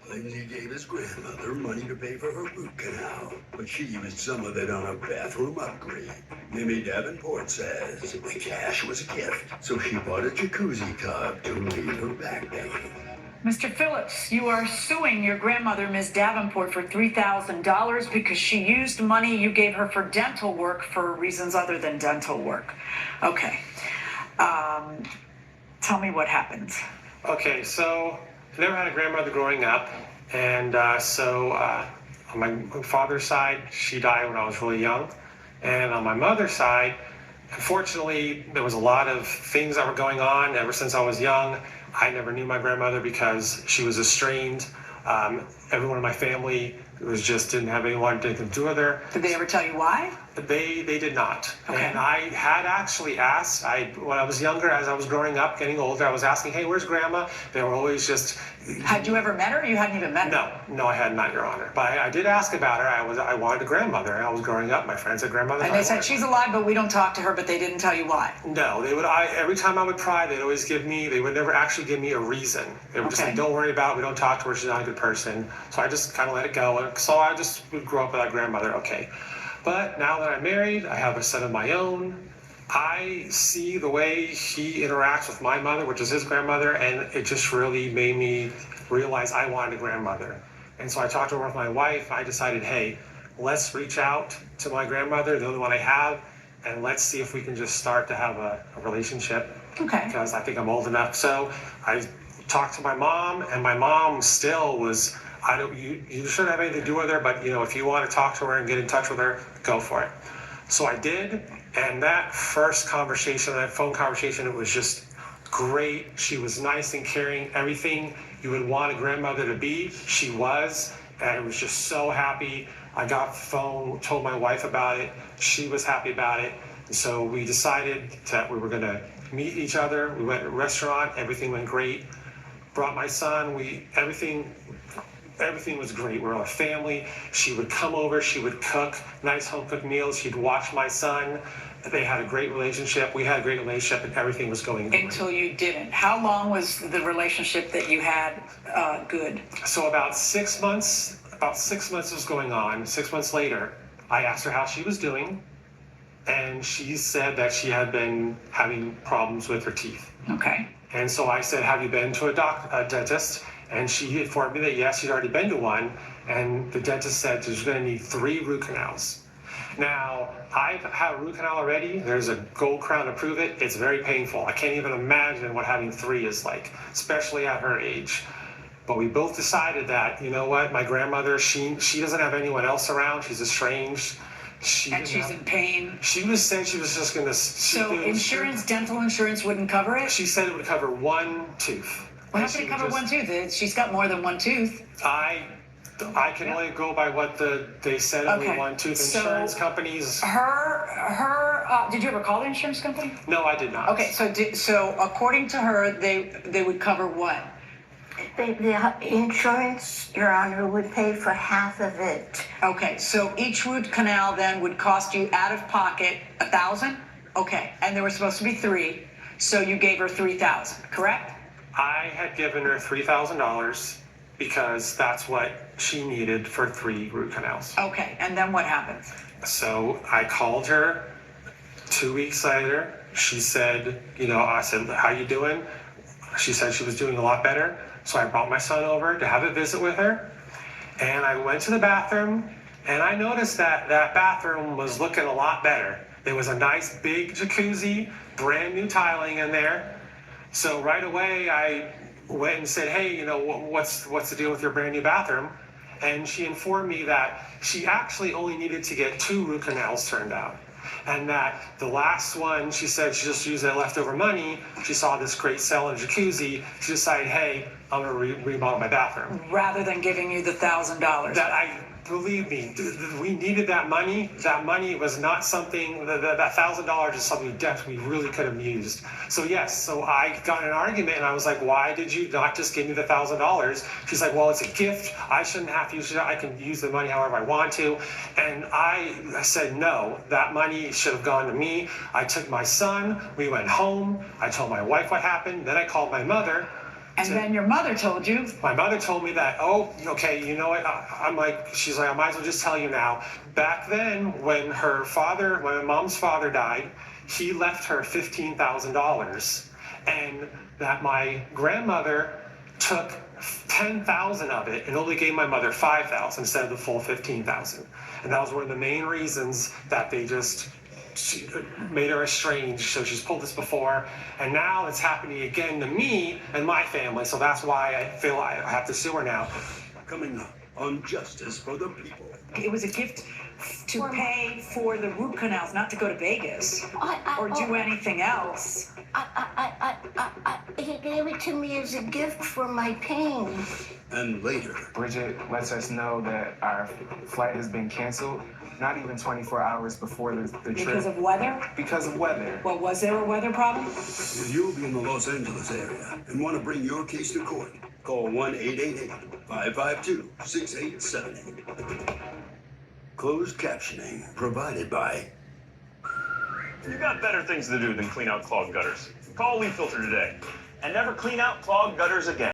claims he gave his grandmother money to pay for her root canal, but she used some of it on a bathroom upgrade. Mimi Davenport says the cash was a gift, so she bought a jacuzzi tub to relieve her back pain. Mr. Phillips, you are suing your grandmother, Ms. Davenport, for $3,000 because she used money you gave her for dental work for reasons other than dental work. Okay. Tell me what happened. Okay, so I never had a grandmother growing up, and on my father's side, she died when I was really young, and on my mother's side, unfortunately, there was a lot of things that were going on ever since I was young. I never knew my grandmother because she was estranged. Everyone in my family didn't have anyone to do with her. Did they ever tell you why? They did not. Okay. And I had actually asked, when I was younger, as I was growing up, getting older, I was asking, hey, where's grandma? They were always just... Had you ever met her, or you hadn't even met her? No, I had not, Your Honor. But I did ask about her. I wanted a grandmother. I was growing up. My friends had grandmother. And they said, she's alive, but we don't talk to her, but they didn't tell you why? No, they would. Every time I would cry, they would never actually give me a reason. They would just say, don't worry about it. We don't talk to her. She's not a good person. So I just kind of let it go. So I just would grow up with that grandmother. Okay. But now that I'm married, I have a son of my own. I see the way he interacts with my mother, which is his grandmother, and it just really made me realize I wanted a grandmother. And so I talked to her with my wife. I decided, hey, let's reach out to my grandmother, the only one I have, and let's see if we can just start to have a relationship. Okay. Because I think I'm old enough. So I talked to my mom, and my mom still was, you shouldn't have anything to do with her, but if you want to talk to her and get in touch with her, go for it. So I did, and that first conversation, that phone conversation, it was just great. She was nice and caring, everything you would want a grandmother to be, she was, and I was just so happy. I got the phone, told my wife about it, she was happy about it, and so we decided that we were going to meet each other. We went to a restaurant, everything went great. Brought my son, everything was great. We're a family. She would come over, she would cook nice home-cooked meals, she'd watch my son. They had a great relationship. We had a great relationship, and everything was going great. Until you didn't. How long was the relationship that you had good? So about 6 months was going on. 6 months later, I asked her how she was doing, and she said that she had been having problems with her teeth. Okay. And so I said, have you been to a dentist? And she informed me that yes, she'd already been to one, and the dentist said she's going to need 3 root canals. Now, I've had a root canal already. There's a gold crown to prove it. It's very painful. I can't even imagine what having 3 is like, especially at her age. But we both decided that, you know what, my grandmother, she doesn't have anyone else around. She's estranged. And she's in pain. She was saying she was just going to... So dental insurance wouldn't cover it? She said it would cover 1 tooth. Well, how can it cover 1 tooth? She's got more than 1 tooth. I can only go by what they said. Only 1 tooth. Insurance companies. Did you ever call the insurance company? No, I did not. Okay, so according to her, they would cover what? The insurance, Your Honor, would pay for half of it. Okay, so each root canal then would cost you out of pocket $1,000? Okay, and there were supposed to be 3, so you gave her $3,000, correct? I had given her $3,000 because that's what she needed for 3 root canals. Okay, and then what happened? So I called her 2 weeks later. She said, I said, how you doing? She said she was doing a lot better. So I brought my son over to have a visit with her. And I went to the bathroom, and I noticed that bathroom was looking a lot better. There was a nice big jacuzzi, brand new tiling in there. So right away, I went and said, hey, what's the deal with your brand new bathroom? And she informed me that she actually only needed to get 2 root canals turned out. And that the last one, she said she just used that leftover money. She saw this great sale in a jacuzzi. She decided, hey, I'm going to remodel my bathroom. Rather than giving you the $1,000. Believe me, we needed that money. That money was not something, that $1,000 is something we really could have used. So yes, so I got in an argument, and I was like, why did you not just give me the $1,000? She's like, well, it's a gift. I shouldn't have to use it. I can use the money however I want to. And I said, no, that money should have gone to me. I took my son. We went home. I told my wife what happened. Then I called my mother. And then your mother told you. My mother told me that, oh, okay, you know what? I'm like, she's like, I might as well just tell you now. Back then, when my mom's father died, he left her $15,000, and that my grandmother took 10,000 of it and only gave my mother 5,000 instead of the full 15,000. And that was one of the main reasons that they just made her estranged. So she's pulled this before, and now it's happening again to me and my family. So that's why I feel I have to sue her now. Coming up on Justice for the People. It was a gift to pay for the root canals, not to go to Vegas or do anything else. He gave it to me as a gift for my pain. And later, Bridget lets us know that our flight has been canceled, not even 24 hours before the trip. Because of weather? Because of weather. Well, was there a weather problem? if you'll be in the Los Angeles area and want to bring your case to court, call 1-888-552-6878. Closed captioning provided by... You got better things to do than clean out clogged gutters. Call Leaf Filter today and never clean out clogged gutters again.